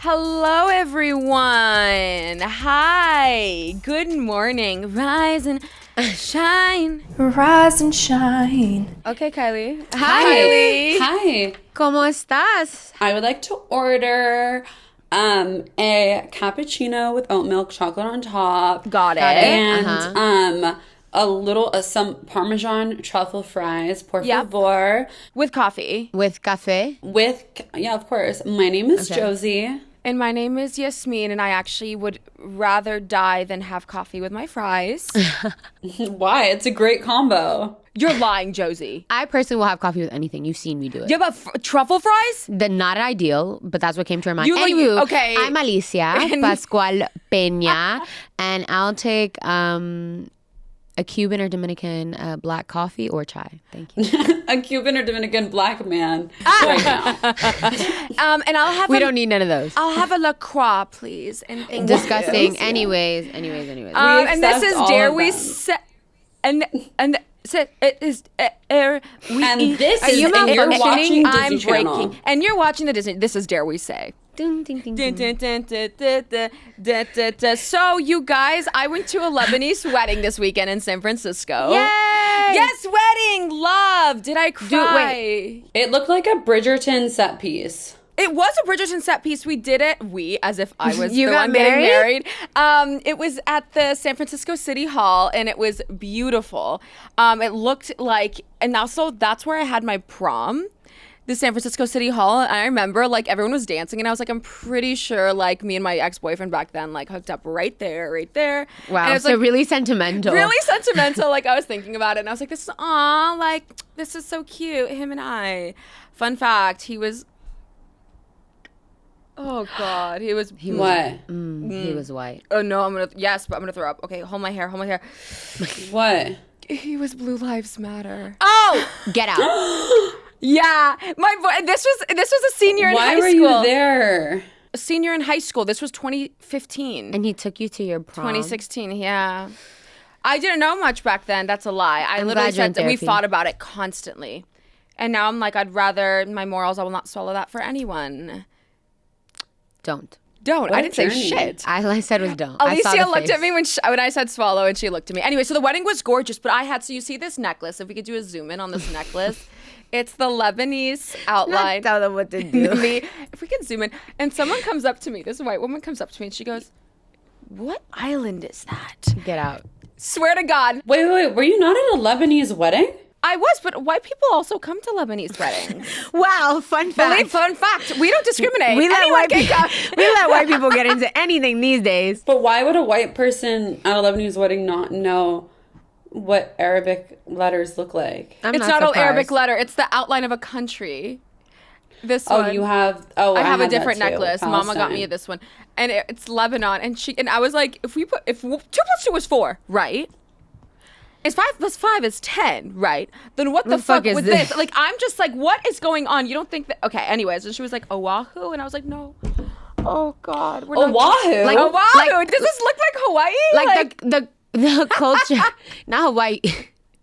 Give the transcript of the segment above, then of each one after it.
Hello, everyone. Hi. Good morning. Rise and shine. Rise and shine. Okay, Kylie. Hi. Kylie. Hi. ¿Cómo estás? I would like to order a cappuccino with oat milk, chocolate on top. Got it. And some Parmesan truffle fries, por favor. With coffee. With cafe? Yeah, of course. My name is Josie. And my name is Yasmine, and I actually would rather die than have coffee with my fries. Why? It's a great combo. You're lying, Josie. I personally will have coffee with anything. You've seen me do it. Yeah, but truffle fries? Not ideal, but that's what came to our mind. You look- Anywho, okay. I'm Alycia, Pascual-Peña, and I'll take a Cuban or Dominican black coffee or chai. Thank you. A Cuban or Dominican black man right now. And I'll have We don't need none of those. I'll have a La Croix, please. And thank Disgusting. Yeah. Anyways. and this accept is all Dare of We them. Say, and it is Dare We And Eat. this Are is- you and you're malfunctioning? watching Disney I'm Channel. breaking. And you're watching the Disney. This is Dare We Say. Ding, ding, ding, Dun, ding. dun, dun, dun, dun, dun, dun, dun. So, you guys, I went to a Lebanese wedding this weekend in San Francisco. Yay! Yes, wedding, love. Did I cry? It looked like a Bridgerton set piece. It was a Bridgerton set piece. We did it. As if I was You the got one getting married? married. It was at the San Francisco City Hall, and it was beautiful. It looked like, and also that's where I had my prom. The San Francisco City Hall. And I remember like everyone was dancing, and I was like, I'm pretty sure like me and my ex-boyfriend back then like hooked up right there. And Wow, it was, so like, really sentimental. really sentimental. Like I was thinking about it, and I was like, this is so cute. Him and I. Fun fact, he was. Oh God, he was. What? He was white. Oh no, but I'm gonna throw up. Okay, hold my hair. What? He was Blue Lives Matter. Oh! Get out. Yeah, my boy. This was a senior in Why high were school. you there? A senior in high school. This was 2015. And he took you to your prom. 2016. Yeah. I didn't know much back then. That's a lie. I I'm literally glad you're in said that we therapy. fought about it constantly, and now I'm like, I'd rather my morals. I will not swallow that for anyone. Don't. Don't. What I a didn't say journey. shit. All I said was don't. I saw Alycia the looked face. at me when I said swallow, and she looked at me. Anyway, so the wedding was gorgeous, but so you see this necklace. If we could do a zoom in on this necklace, it's the Lebanese outline. Not tell them what to do. If we can zoom in, and someone comes up to me, this white woman comes up to me, and she goes, "What island is that?" Get out. Swear to God, Wait. Were you not at a Lebanese wedding? I was, but white people also come to Lebanese weddings. Wow, fun fact. Fun fact, we don't discriminate. We let, Anyone white can people, come. we let white people get into anything these days. But why would a white person at a Lebanese wedding not know what Arabic letters look like? I'm It's not an Arabic surprised. letter. It's the outline of a country. This Oh, one. you have. Oh, I have a had that different too, necklace. Mama got me Palestine. this one, and it's Lebanon. And I was like, if 2 + 2 is 4, right? If 5 + 5 is 10, right? Then what the fuck is with this? this? Like, I'm just like, what is going on? You don't think that? Okay. Anyways, and she was like, Oahu, and I was like, no. Oh God, we're not. Oahu. Like- Oahu. Does this look like Hawaii? Like the culture, not Hawaii.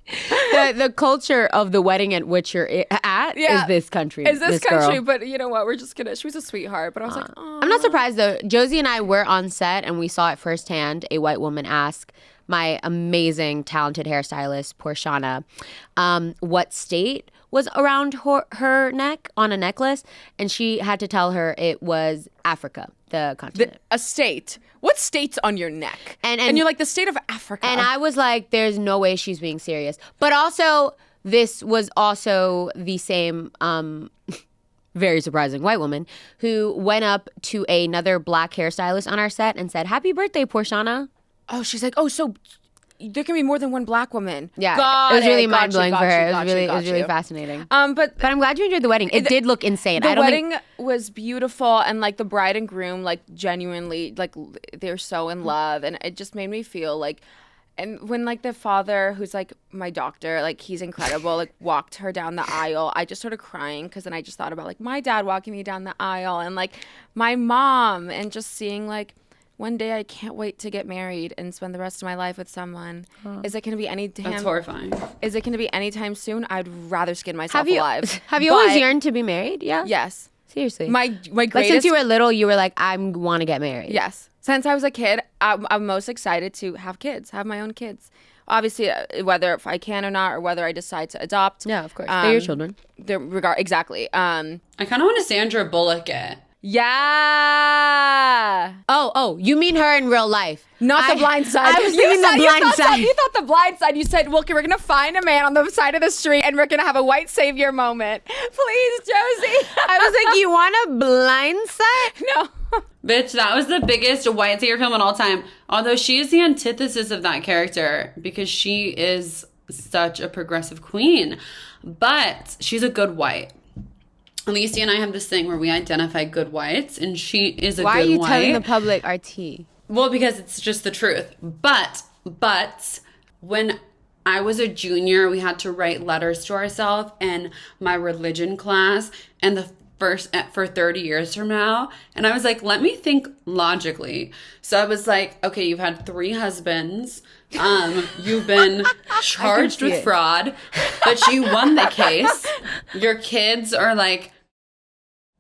the culture of the wedding at which you're at is this country. Is this country? girl. But you know what? We're just gonna. She was a sweetheart, but I was like, oh. I'm not surprised though. Josie and I were on set and we saw it firsthand. A white woman ask my amazing, talented hairstylist, Porshana, what state was around her neck on a necklace, and she had to tell her it was Africa, the continent. A state. What state's on your neck? And you're like the state of Africa. And I was like, there's no way she's being serious. But also, this was also the same very surprising white woman who went up to another black hairstylist on our set and said, "Happy birthday, Porshana." Oh, she's like, oh, so there can be more than one black woman. Yeah, Got it was really Got mind blowing you, for her. got It you. was really fascinating. But But I'm glad you enjoyed the wedding. It did look insane. the I don't wedding think was beautiful, and like the bride and groom, like genuinely, like they're so in love, and it just made me feel like. And when like the father, who's like my doctor, like he's incredible, like walked her down the aisle, I just started crying because then I just thought about like my dad walking me down the aisle and like my mom, and just seeing like one day I can't wait to get married and spend the rest of my life with someone. Is it going to be any That's horrifying. Is it going to be anytime soon? I'd rather skin myself alive. Have you always But- yearned to be married? Yeah. Yes. Seriously. My greatest. Like since you were little, you were like, I want to get married. Yes. Since I was a kid, I'm most excited to have kids, have my own kids. Obviously, whether if I can or not, or whether I decide to adopt. Yeah, of course. They're your children. Exactly. I kind of want to Sandra Bullock it. Yeah. Oh, you mean her in real life? Not The Blind Side. I was thinking The Blind Side. You thought The Blind Side. You said, well, we're going to find a man on the side of the street and we're going to have a white savior moment. Please, Josie. I was like, you want a Blind Side? No. Bitch, that was the biggest white savior film of all time. Although she is the antithesis of that character because she is such a progressive queen. But she's a good white. Alycia and I have this thing where we identify good whites, and she is a good white. Why are you telling the public our tea? Well, because it's just the truth. But when I was a junior, we had to write letters to ourselves in my religion class, and the first for 30 years from now. And I was like, let me think logically. So I was like, okay, you've had 3 husbands. You've been charged with fraud, but you won the case. Your kids are like,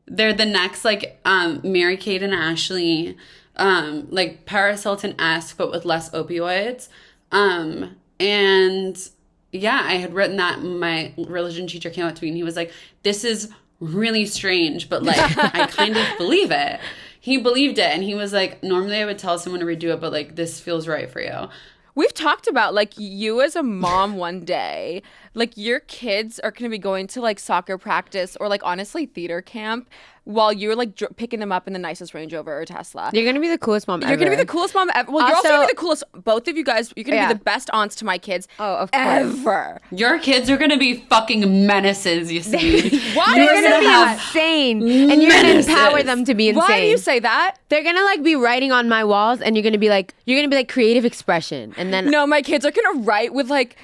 they're the next like Mary-Kate and Ashley, like Paris Hilton-esque, but with less opioids. And yeah, I had written that. My religion teacher came up to me and he was like, this is really strange, but like I kind of believe it. He believed it, and he was like, normally I would tell someone to redo it, but like this feels right for you. We've talked about like you as a mom one day, like your kids are going to be going to like soccer practice or like honestly theater camp while you're like picking them up in the nicest Range Rover or Tesla. You're going to be the coolest mom ever. You're going to be the coolest mom ever. Well, you're also going to be the coolest. Both of you guys, you're going to be the best aunts to my kids. Oh, of course. Ever. Your kids are going to be fucking menaces, you see. Why? They're going to be insane. And you're going to empower them to be insane. Why do you say that? They're going to like be writing on my walls, and you're going to be like creative expression. And then no, my kids are going to write with like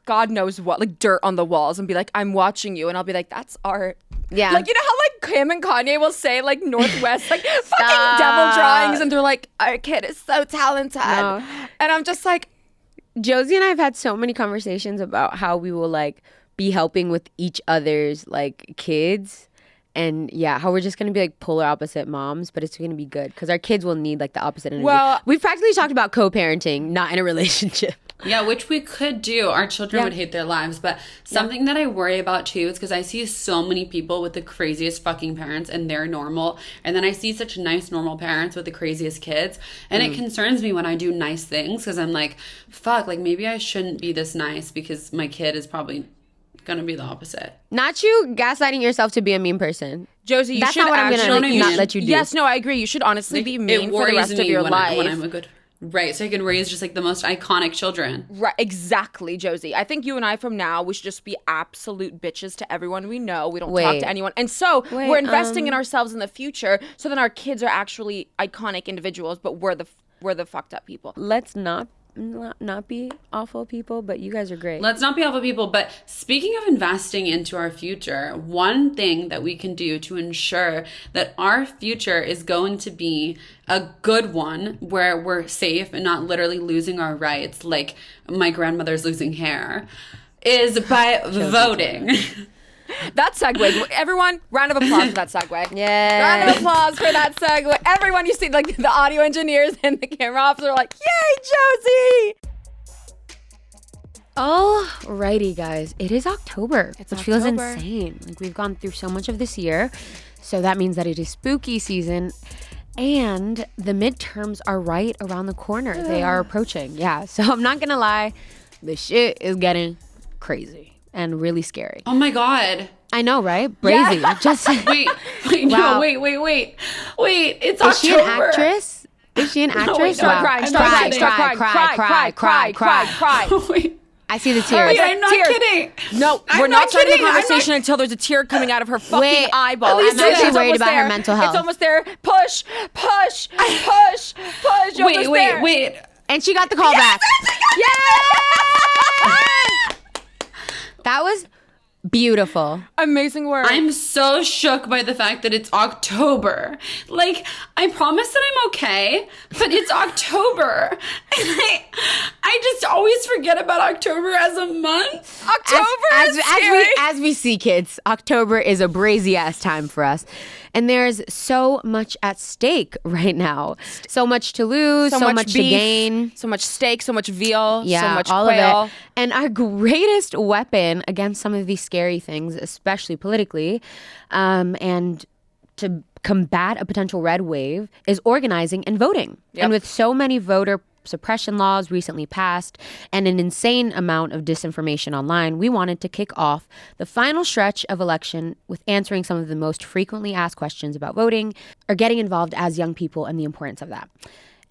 God knows what, like dirt on the walls and be like, I'm watching you. And I'll be like, that's art. Yeah. Like, you know how like Kim and Kanye will say like Northwest, like fucking devil drawings. And they're like, our kid is so talented. No. And I'm just like. Josie and I have had so many conversations about how we will like be helping with each other's like kids. And yeah, how we're just going to be like polar opposite moms, but it's going to be good because our kids will need like the opposite energy. Well, we've practically talked about co-parenting, not in a relationship. Yeah, which we could do. Our children would hate their lives. But something that I worry about too is because I see so many people with the craziest fucking parents and they're normal. And then I see such nice, normal parents with the craziest kids. And it concerns me when I do nice things because I'm like, fuck, like maybe I shouldn't be this nice because my kid is probably gonna be the opposite. Not you gaslighting yourself to be a mean person. Josie, you That's should not what I'm gonna not let you do. Yes, no, I agree. You should honestly be mean for the rest of your life. When I'm a good right, so I can raise just like the most iconic children. Right, exactly, Josie. I think you and I from now, we should just be absolute bitches to everyone we know. We don't talk to anyone. And so we're investing in ourselves in the future so then our kids are actually iconic individuals, but we're the fucked up people. Let's not be awful people, but you guys are great. Let's not be awful people, but speaking of investing into our future, one thing that we can do to ensure that our future is going to be a good one where we're safe and not literally losing our rights like my grandmother's losing hair is by voting. That segue. Everyone, round of applause for that segue. Yeah. Round of applause for that segue. Everyone, you see, like the audio engineers and the camera officer are like, yay, Josie! Alrighty, guys. It is October, which feels insane. Like we've gone through so much of this year. So that means that it is spooky season. And the midterms are right around the corner. They are approaching. Yeah. So I'm not going to lie. The shit is getting crazy. And really scary. Oh my God. I know, right? Brazy. Yeah. Just wait, wow. No, wait. It's October. Is she an actress? Is she an actress? Wait, start crying. Cry. Wait. I see the tears. Wait, I'm not kidding. No, we're not starting the conversation until there's a tear coming out of her fucking eyeball. I'm actually worried about her mental health. It's almost there. Push. Wait. And she got the call back. Yeah! That was Beautiful. Amazing work. I'm so shook by the fact that it's October. Like, I promise that I'm okay, but it's October. And I just always forget about October as a month. October is scary. As we see, kids, October is a brazy ass time for us. And there's so much at stake right now. So much to lose, so much to beef, gain. so much steak, so much veal, Yeah, so much all quail. of it. And our greatest weapon against some of these scary things, especially politically, and to combat a potential red wave, is organizing and voting. Yep. And with so many voter suppression laws recently passed and an insane amount of disinformation online, we wanted to kick off the final stretch of election with answering some of the most frequently asked questions about voting or getting involved as young people and the importance of that.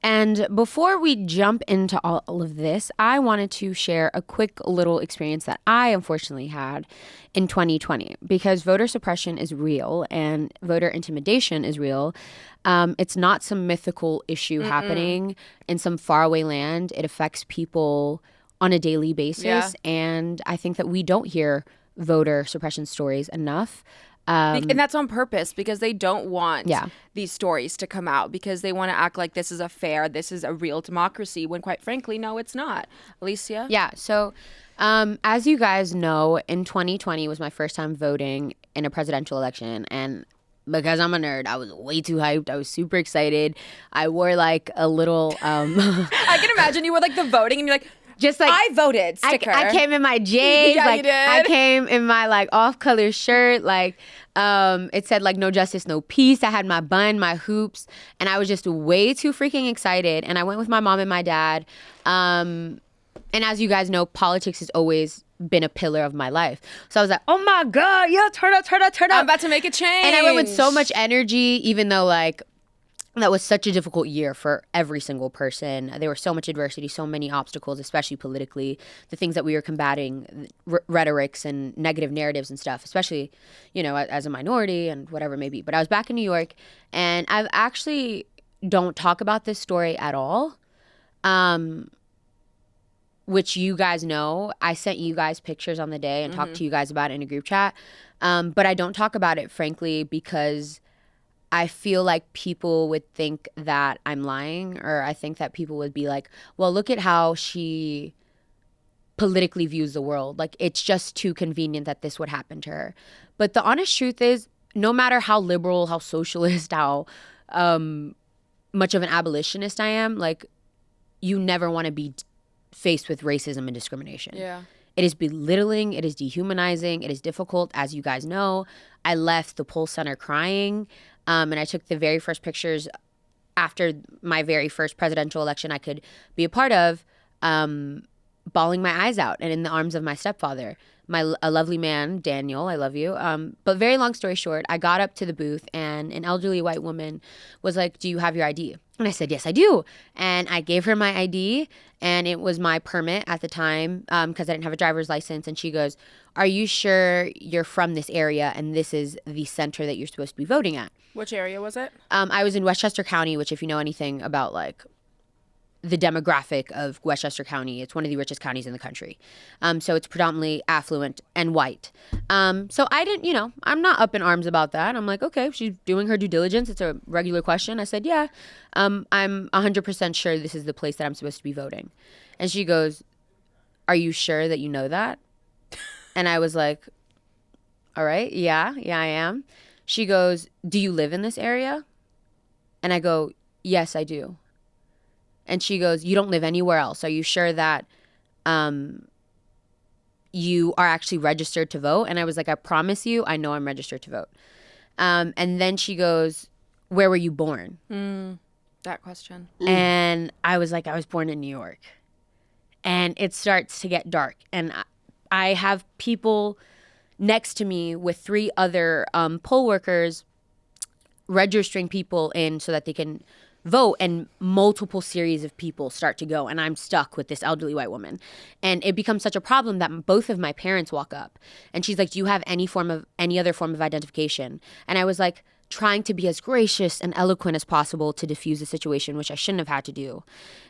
And before we jump into all of this, I wanted to share a quick little experience that I unfortunately had in 2020, because voter suppression is real and voter intimidation is real. It's not some mythical issue happening in some faraway land. It affects people on a daily basis. Yeah. And I think that we don't hear voter suppression stories enough. And that's on purpose, because they don't want Yeah. these stories to come out, because they want to act like this is this is a real democracy, when quite frankly, no, it's not. Alycia? Yeah. So, as you guys know, in 2020 was my first time voting in a presidential election. And because I'm a nerd, I was way too hyped. I was super excited. I wore like a little, I can imagine you were like the voting and you're like, just like I voted sticker. I came in my J's. Yeah, like you did. I came in my like off-color shirt. Like it said like no justice, no peace. I had my bun, my hoops, and I was just way too freaking excited. And I went with my mom and my dad. And as you guys know, politics has always been a pillar of my life. So I was like, oh my God, yeah, turn up. I'm about to make a change. And I went with so much energy, even though like that was such a difficult year for every single person. There was so much adversity, so many obstacles, especially politically. The things that we were combating, rhetorics and negative narratives and stuff, especially, you know, as a minority and whatever it may be. But I was back in New York, and I actually don't talk about this story at all, which you guys know. I sent you guys pictures on the day and talked to you guys about it in a group chat. But I don't talk about it, frankly, because I feel like people would think that I'm lying, or I think that people would be like, well, look at how she politically views the world. Like, it's just too convenient that this would happen to her. But the honest truth is, no matter how liberal, how socialist, how much of an abolitionist I am, like, you never want to be faced with racism and discrimination. Yeah. It is belittling. It is dehumanizing. It is difficult. As you guys know, I left the poll center crying. And I took the very first pictures after my very first presidential election I could be a part of, bawling my eyes out and in the arms of my stepfather, a lovely man, Daniel, I love you. But very long story short, I got up to the booth and an elderly white woman was like, do you have your ID? And I said, yes, I do. And I gave her my ID, and it was my permit at the time because I didn't have a driver's license. And she goes, are you sure you're from this area and this is the center that you're supposed to be voting at? Which area was it? I was in Westchester County, which if you know anything about like the demographic of Westchester County, it's one of the richest counties in the country. So it's predominantly affluent and white. So I didn't, I'm not up in arms about that. I'm like, okay, she's doing her due diligence. It's a regular question. I said, yeah, I'm 100% sure this is the place that I'm supposed to be voting. And she goes, are you sure that you know that? And I was like, all right, yeah, I am. She goes, do you live in this area? And I go, yes, I do. And she goes, you don't live anywhere else. Are you sure that you are actually registered to vote? And I was like, I promise you, I know I'm registered to vote. And then she goes, where were you born? That question. And I was like, I was born in New York. And it starts to get dark. And I have people next to me with 3 other poll workers registering people in so that they can vote, and multiple series of people start to go, and I'm stuck with this elderly white woman. And it becomes such a problem that both of my parents walk up, and she's like, do you have any other form of identification? And I was like trying to be as gracious and eloquent as possible to diffuse the situation, which I shouldn't have had to do.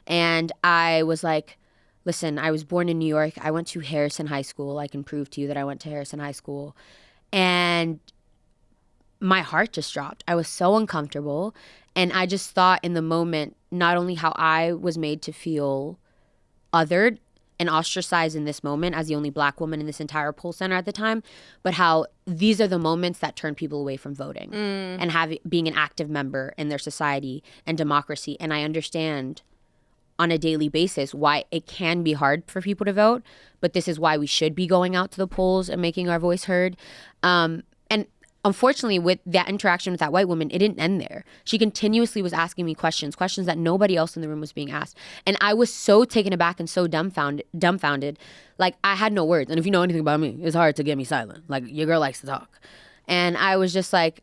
And I was like, listen, I was born in New York. I went to Harrison High School. I can prove to you that I went to Harrison High School. And my heart just dropped. I was so uncomfortable. And I just thought in the moment, not only how I was made to feel othered and ostracized in this moment as the only Black woman in this entire poll center at the time, but how these are the moments that turn people away from voting and being an active member in their society and democracy. And I understand on a daily basis why it can be hard for people to vote, but this is why we should be going out to the polls and making our voice heard. And unfortunately, with that interaction with that white woman, it didn't end there. She continuously was asking me questions that nobody else in the room was being asked. And I was so taken aback and so dumbfounded. Like, I had no words. And if you know anything about me, it's hard to get me silent. Like, your girl likes to talk. And I was just like,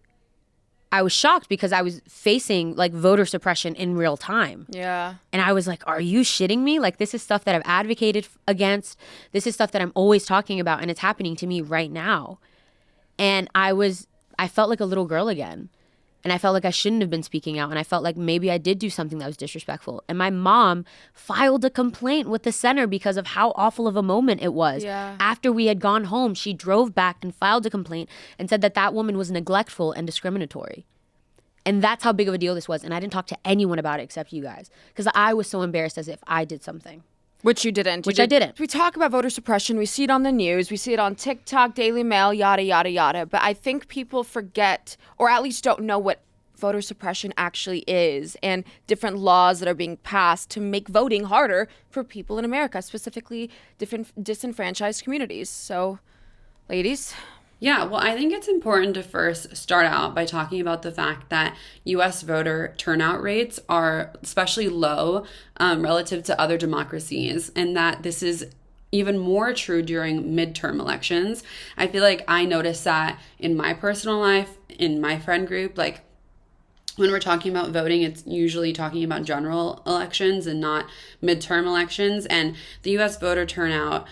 I was shocked because I was facing, like, voter suppression in real time. Yeah. And I was like, are you shitting me? Like, this is stuff that I've advocated against. This is stuff that I'm always talking about. And it's happening to me right now. And I felt like a little girl again. And I felt like I shouldn't have been speaking out. And I felt like maybe I did do something that was disrespectful. And my mom filed a complaint with the center because of how awful of a moment it was. Yeah. After we had gone home, she drove back and filed a complaint and said that that woman was neglectful and discriminatory. And that's how big of a deal this was. And I didn't talk to anyone about it except you guys. Because I was so embarrassed as if I did something. Which you didn't. I didn't. We talk about voter suppression. We see it on the news. We see it on TikTok, Daily Mail, yada, yada, yada. But I think people forget, or at least don't know what voter suppression actually is and different laws that are being passed to make voting harder for people in America, specifically different disenfranchised communities. So, ladies. Yeah, well, I think it's important to first start out by talking about the fact that U.S. voter turnout rates are especially low relative to other democracies, and that this is even more true during midterm elections. I feel like I noticed that in my personal life, in my friend group, like when we're talking about voting, it's usually talking about general elections and not midterm elections. And the U.S. voter turnout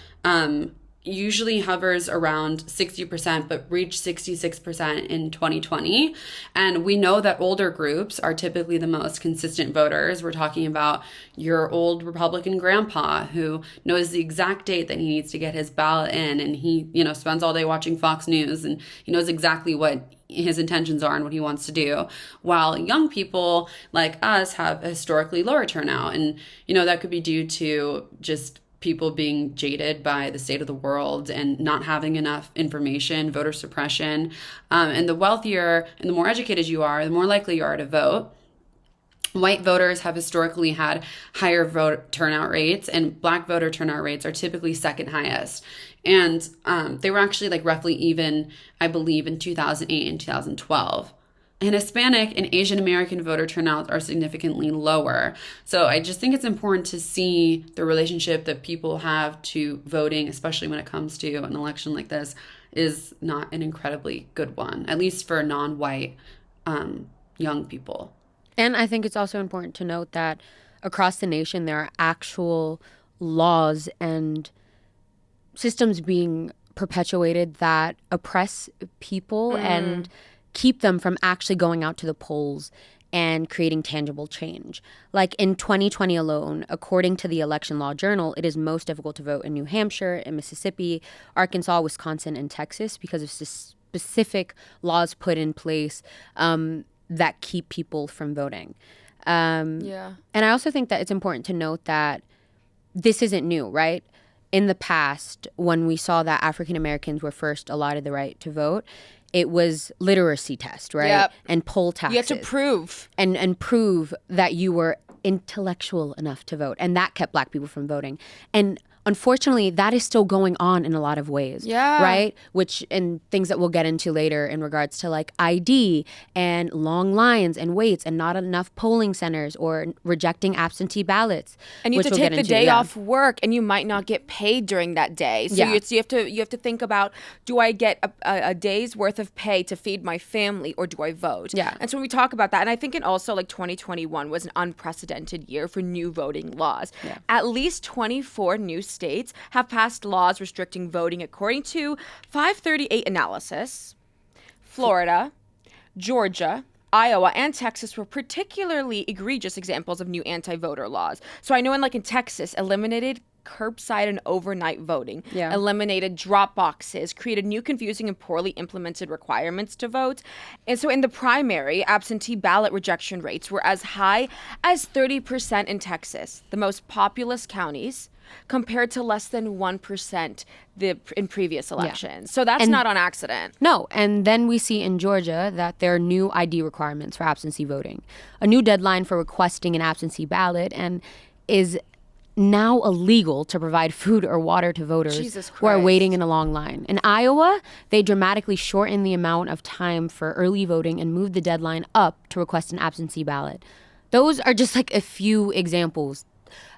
usually hovers around 60%, but reached 66% in 2020. And we know that older groups are typically the most consistent voters. We're talking about your old Republican grandpa who knows the exact date that he needs to get his ballot in, and he, spends all day watching Fox News, and he knows exactly what his intentions are and what he wants to do, while young people like us have a historically lower turnout. And, that could be due to just people being jaded by the state of the world and not having enough information, voter suppression. And the wealthier and the more educated you are, the more likely you are to vote. White voters have historically had higher vote turnout rates, and Black voter turnout rates are typically second highest. And they were actually like roughly even, I believe, in 2008 and 2012. And Hispanic and Asian American voter turnouts are significantly lower. So I just think it's important to see the relationship that people have to voting, especially when it comes to an election like this, is not an incredibly good one, at least for non-white young people. And I think it's also important to note that across the nation, there are actual laws and systems being perpetuated that oppress people and keep them from actually going out to the polls and creating tangible change. Like in 2020 alone, according to the Election Law Journal, it is most difficult to vote in New Hampshire, in Mississippi, Arkansas, Wisconsin, and Texas because of specific laws put in place that keep people from voting. And I also think that it's important to note that this isn't new, right? In the past, when we saw that African Americans were first allotted the right to vote, it was literacy test, right? Yep. And poll taxes. You have to prove. And prove that you were intellectual enough to vote. And that kept Black people from voting. And unfortunately, that is still going on in a lot of ways. Yeah. Right? Which, and things that we'll get into later in regards to like ID and long lines and waits and not enough polling centers or rejecting absentee ballots. And you have to take the day off work, and you might not get paid during that day. So you have to think about, do I get a day's worth of pay to feed my family, or do I vote? Yeah. And so when we talk about that, and I think it also like 2021 was an unprecedented year for new voting laws. Yeah. At least 24 new states have passed laws restricting voting according to 538 analysis. Florida, Georgia, Iowa, and Texas were particularly egregious examples of new anti-voter laws. So I know in Texas, eliminated curbside and overnight voting, Yeah. eliminated drop boxes, created new confusing and poorly implemented requirements to vote. And so in the primary, absentee ballot rejection rates were as high as 30% in Texas, the most populous counties, compared to less than 1% in previous elections. So that's not on accident. No, and then we see in Georgia that there are new ID requirements for absentee voting, a new deadline for requesting an absentee ballot, and is now illegal to provide food or water to voters who are waiting in a long line. In Iowa, they dramatically shortened the amount of time for early voting and moved the deadline up to request an absentee ballot. Those are just like a few examples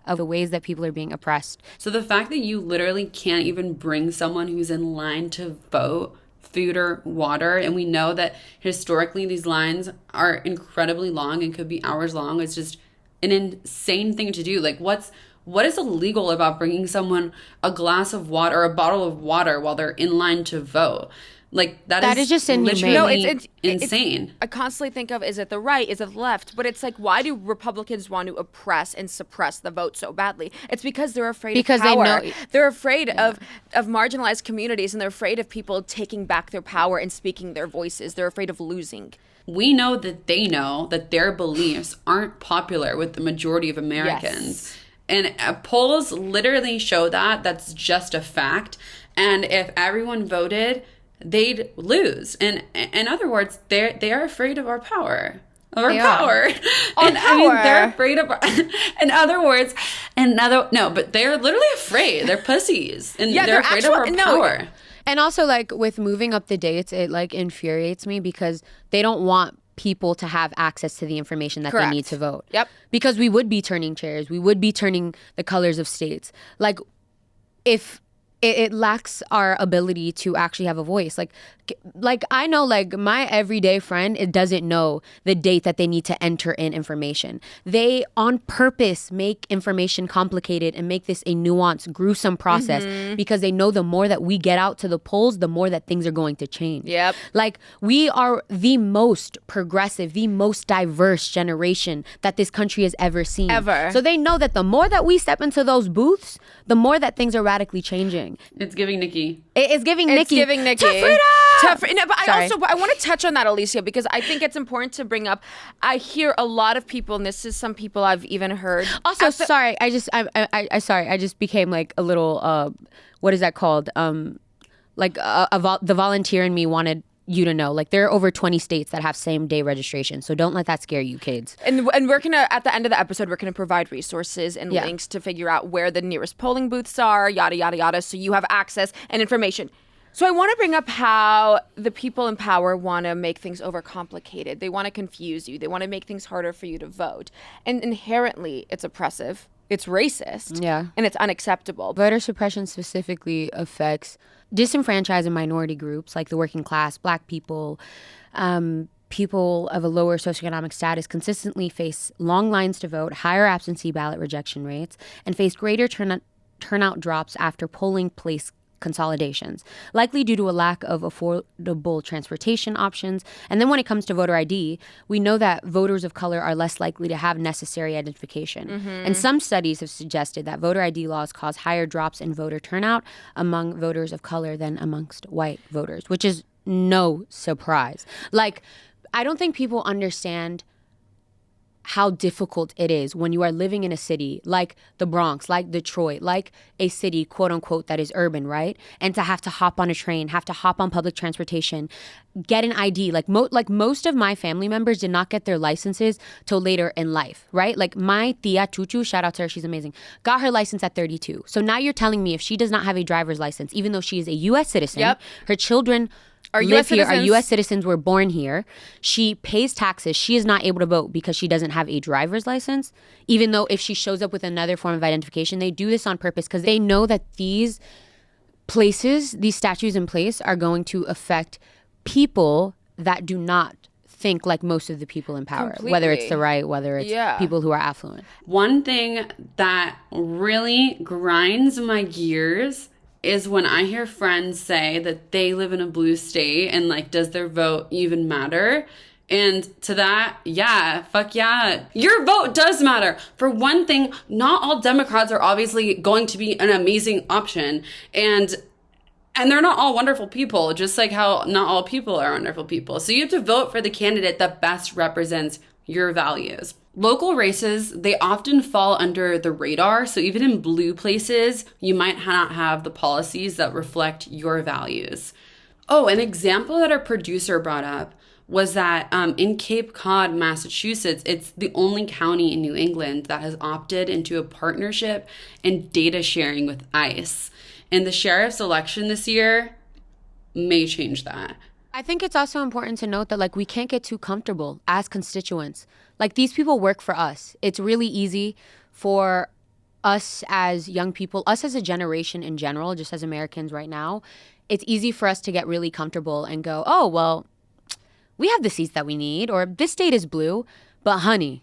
of the ways that people are being oppressed. So the fact that you literally can't even bring someone who's in line to vote food or water, and we know that historically these lines are incredibly long and could be hours long, is just an insane thing to do. Like, what is illegal about bringing someone a glass of water or a bottle of water while they're in line to vote? Like, that is just inhumane. No, it's insane. I constantly think of, is it the right, is it the left? But it's like, why do Republicans want to oppress and suppress the vote so badly? It's because they're afraid of power. They know they're afraid of marginalized communities, and they're afraid of people taking back their power and speaking their voices. They're afraid of losing. We know that they know that their beliefs aren't popular with the majority of Americans. Yes. And polls literally show that. That's just a fact. And if everyone voted, they'd lose. And in other words, they are afraid of our power. Of our power. And I mean, they're afraid of in other words, but they're literally afraid. They're pussies. And they're afraid of our power. And also, like, with moving up the dates, it, like, infuriates me because they don't want people to have access to the information that they need to vote. Yep. Because we would be turning chairs. We would be turning the colors of states. Like, if it lacks our ability to actually have a voice. Like I know, like, my everyday friend, it doesn't know the date that they need to enter in information. They on purpose make information complicated and make this a nuanced, gruesome process because they know the more that we get out to the polls, the more that things are going to change. Yep. Like, we are the most progressive, the most diverse generation that this country has ever seen. Ever. So they know that the more that we step into those booths, the more that things are radically changing. It's giving Nikki. It's giving Nikki. It's giving Nikki. To freedom! But I want to touch on that, Alycia, because I think it's important to bring up. I hear a lot of people, and this is some people I've even heard. Also, sorry, I just became like a little, what is that called? The volunteer in me wanted you to know, like, there are over 20 states that have same day registration, so don't let that scare you, kids. And we're gonna, at the end of the episode, we're gonna provide resources and links to figure out where the nearest polling booths are, yada yada yada, so you have access and information. So I want to bring up how the people in power want to make things overcomplicated. They want to confuse you. They want to make things harder for you to vote. And inherently, it's oppressive. It's racist. Yeah. And it's unacceptable. Voter suppression specifically affects disenfranchised and minority groups like the working class, Black people, people of a lower socioeconomic status consistently face long lines to vote, higher absentee ballot rejection rates, and face greater turnout drops after polling place consolidations, likely due to a lack of affordable transportation options. And then when it comes to voter ID, we know that voters of color are less likely to have necessary identification. And some studies have suggested that voter ID laws cause higher drops in voter turnout among voters of color than amongst white voters, which is no surprise. Like, I don't think people understand how difficult it is when you are living in a city like the Bronx, like Detroit, like a city, quote unquote, that is urban, right? And to have to hop on a train, have to hop on public transportation, get an ID. Like most of my family members did not get their licenses till later in life, right? Like my tia Chuchu, shout out to her, she's amazing, got her license at 32. So now you're telling me if she does not have a driver's license, even though she is a U.S. citizen, her children live here, are U.S. citizens, were born here. She pays taxes. She is not able to vote because she doesn't have a driver's license, even though if she shows up with another form of identification. They do this on purpose because they know that these places, these statues in place, are going to affect people that do not think like most of the people in power, whether it's the right, whether it's people who are affluent. One thing that really grinds my gears is when I hear friends say that they live in a blue state and, like, does their vote even matter? And to that, yeah, fuck yeah. Your vote does matter. For one thing, not all Democrats are obviously going to be an amazing option. And they're not all wonderful people, just like how not all people are wonderful people. So you have to vote for the candidate that best represents your values. Local races, they often fall under the radar. So even in blue places, you might not have the policies that reflect your values. Oh, an example that our producer brought up was that in Cape Cod, Massachusetts, it's the only county in New England that has opted into a partnership and data sharing with ICE. And the sheriff's election this year may change that. I think it's also important to note that, like, we can't get too comfortable as constituents. Like, these people work for us. It's really easy for us as young people, us as a generation in general, just as Americans right now, it's easy for us to get really comfortable and go, oh, well, we have the seats that we need, or this state is blue. But honey,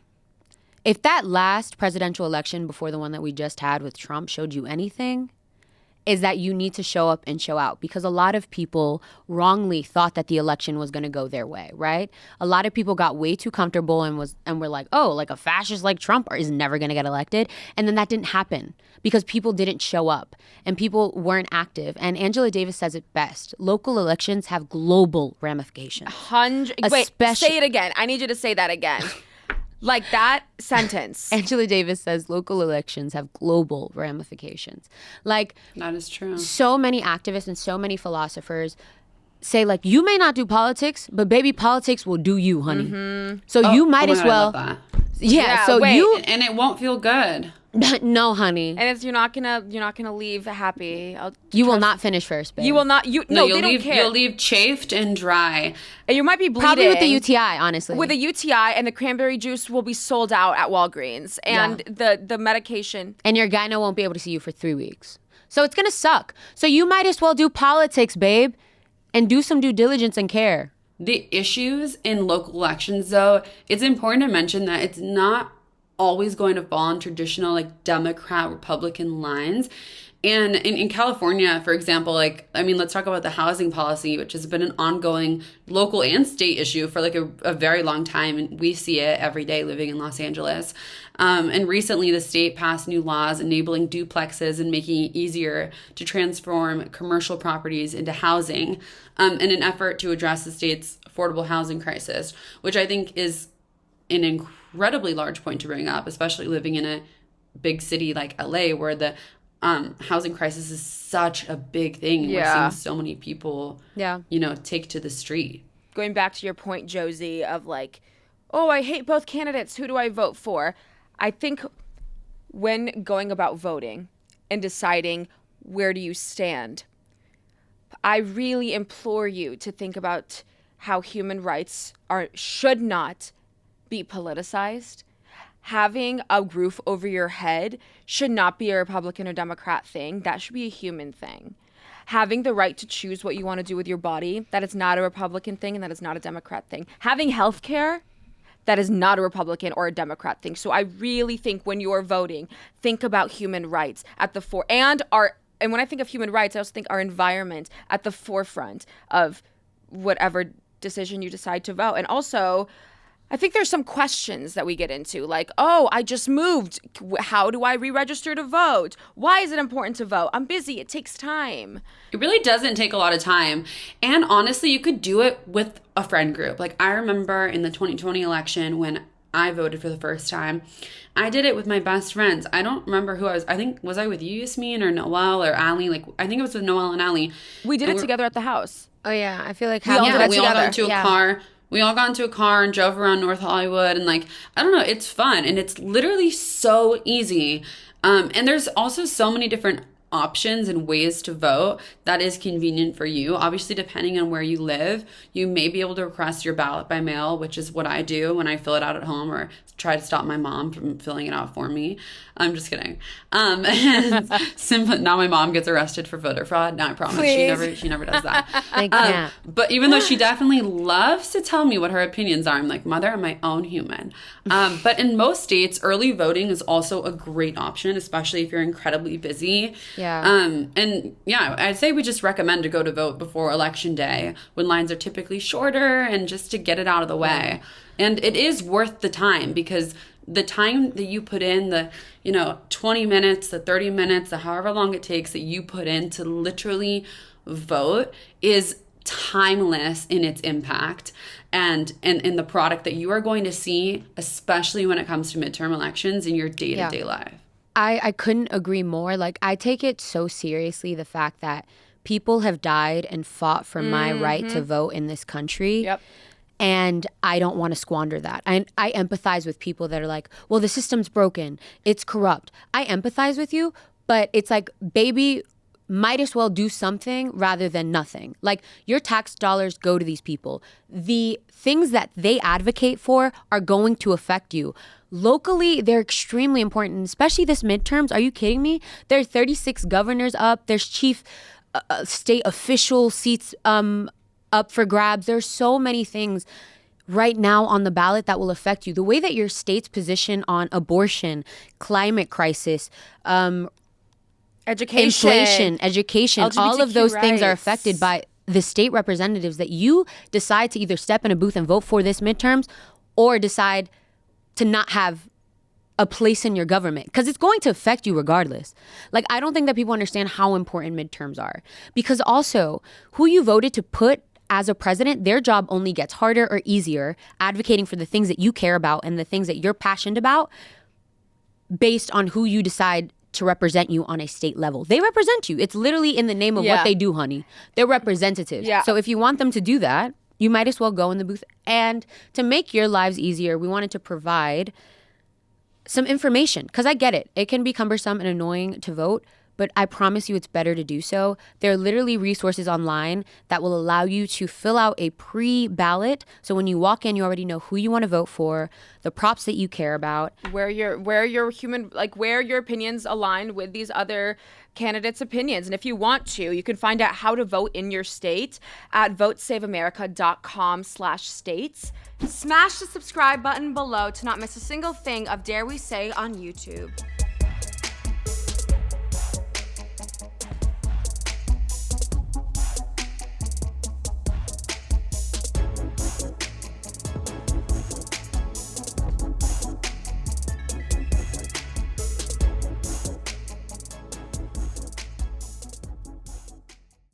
if that last presidential election before the one that we just had with Trump showed you anything, is that you need to show up and show out, because a lot of people wrongly thought that the election was going to go their way, right? A lot of people got way too comfortable and were like, oh, like a fascist like Trump is never going to get elected. And then that didn't happen because people didn't show up and people weren't active. And Angela Davis says it best. Local elections have global ramifications. Wait, say it again. I need you to say that again. Like that sentence. Angela Davis says local elections have global ramifications. Like, that is true. So many activists and so many philosophers say, like, you may not do politics, but baby, politics will do you, honey. Mm-hmm. So you might as well. I love that. Yeah. So wait. And it won't feel good. No, honey. And it's you're not gonna leave happy. You will not finish first, babe. You will not. They don't care. You'll leave chafed and dry. And you might be bleeding. Probably with the UTI, honestly. With a UTI, and the cranberry juice will be sold out at Walgreens, and the medication. And your gyno won't be able to see you for 3 weeks. So it's gonna suck. So you might as well do politics, babe, and do some due diligence and care. The issues in local elections, though, it's important to mention that it's not always going to fall on traditional like Democrat Republican lines. And in California, for example, let's talk about the housing policy, which has been an ongoing local and state issue for like a very long time. And we see it every day living in Los Angeles. And recently the state passed new laws enabling duplexes and making it easier to transform commercial properties into housing in an effort to address the state's affordable housing crisis, which I think is an incredibly large point to bring up, especially living in a big city like LA where the housing crisis is such a big thing. And we're seeing so many people, take to the street. Going back to your point, Josie, of like, oh, I hate both candidates. Who do I vote for? I think when going about voting and deciding where do you stand, I really implore you to think about how human rights should not be politicized. Having a roof over your head should not be a Republican or Democrat thing. That should be a human thing. Having the right to choose what you want to do with your body, that is not a Republican thing and that is not a Democrat thing. Having health care, that is not a Republican or a Democrat thing. So I really think when you're voting, think about human rights at the fore and when I think of human rights, I also think our environment at the forefront of whatever decision you decide to vote. And also, I think there's some questions that we get into, like, oh, I just moved. How do I re-register to vote? Why is it important to vote? I'm busy. It takes time. It really doesn't take a lot of time. And honestly, you could do it with a friend group. Like, I remember in the 2020 election when I voted for the first time, I did it with my best friends. I don't remember who I was. I think, was I with you, Yasmine, or Noelle, or Ali? Like, I think it was with Noelle and Ali. We did it together at the house. Oh, yeah. I feel like we all got into a car. We all got into a car and drove around North Hollywood and I don't know, it's fun and it's literally so easy. And there's also so many different options and ways to vote that is convenient for you. Obviously, depending on where you live, you may be able to request your ballot by mail, which is what I do when I fill it out at home or try to stop my mom from filling it out for me. I'm just kidding. And now my mom gets arrested for voter fraud. No, I promise. She never does that. They can't. But even though she definitely loves to tell me what her opinions are, I'm like, mother, I'm my own human. But in most states, early voting is also a great option, especially if you're incredibly busy. Yeah. And yeah, I'd say we just recommend to go to vote before election day when lines are typically shorter and just to get it out of the way. And it is worth the time because the time that you put in, the 20 minutes, the 30 minutes, the however long it takes that you put in to literally vote is timeless in its impact and in the product that you are going to see, especially when it comes to midterm elections in your day-to-day life. I couldn't agree more. Like, I take it so seriously, the fact that people have died and fought for my right to vote in this country. Yep. And I don't want to squander that. I empathize with people that are like, well, the system's broken. It's corrupt. I empathize with you, but it's like, baby, might as well do something rather than nothing. Like, your tax dollars go to these people. The things that they advocate for are going to affect you. Locally, they're extremely important, especially this midterms. Are you kidding me? There are 36 governors up. There's chief state official seats up for grabs. There's so many things right now on the ballot that will affect you. The way that your state's position on abortion, climate crisis, inflation, education, all of those things are affected by the state representatives that you decide to either step in a booth and vote for this midterms or decide to not have a place in your government, because it's going to affect you regardless. Like, I don't think that people understand how important midterms are, because also who you voted to put as a president, their job only gets harder or easier advocating for the things that you care about and the things that you're passionate about based on who you decide to represent you on a state level. They represent you. It's literally in the name of what they do, honey. They're representatives. Yeah. So if you want them to do that, you might as well go in the booth. And to make your lives easier, we wanted to provide some information, because I get it. It can be cumbersome and annoying to vote, but I promise you it's better to do so. There are literally resources online that will allow you to fill out a pre-ballot. So when you walk in, you already know who you want to vote for, the props that you care about, where your opinions align with these other candidates' opinions. And if you want to, you can find out how to vote in your state at votesaveamerica.com/states. Smash the subscribe button below to not miss a single thing of Dare We Say on YouTube.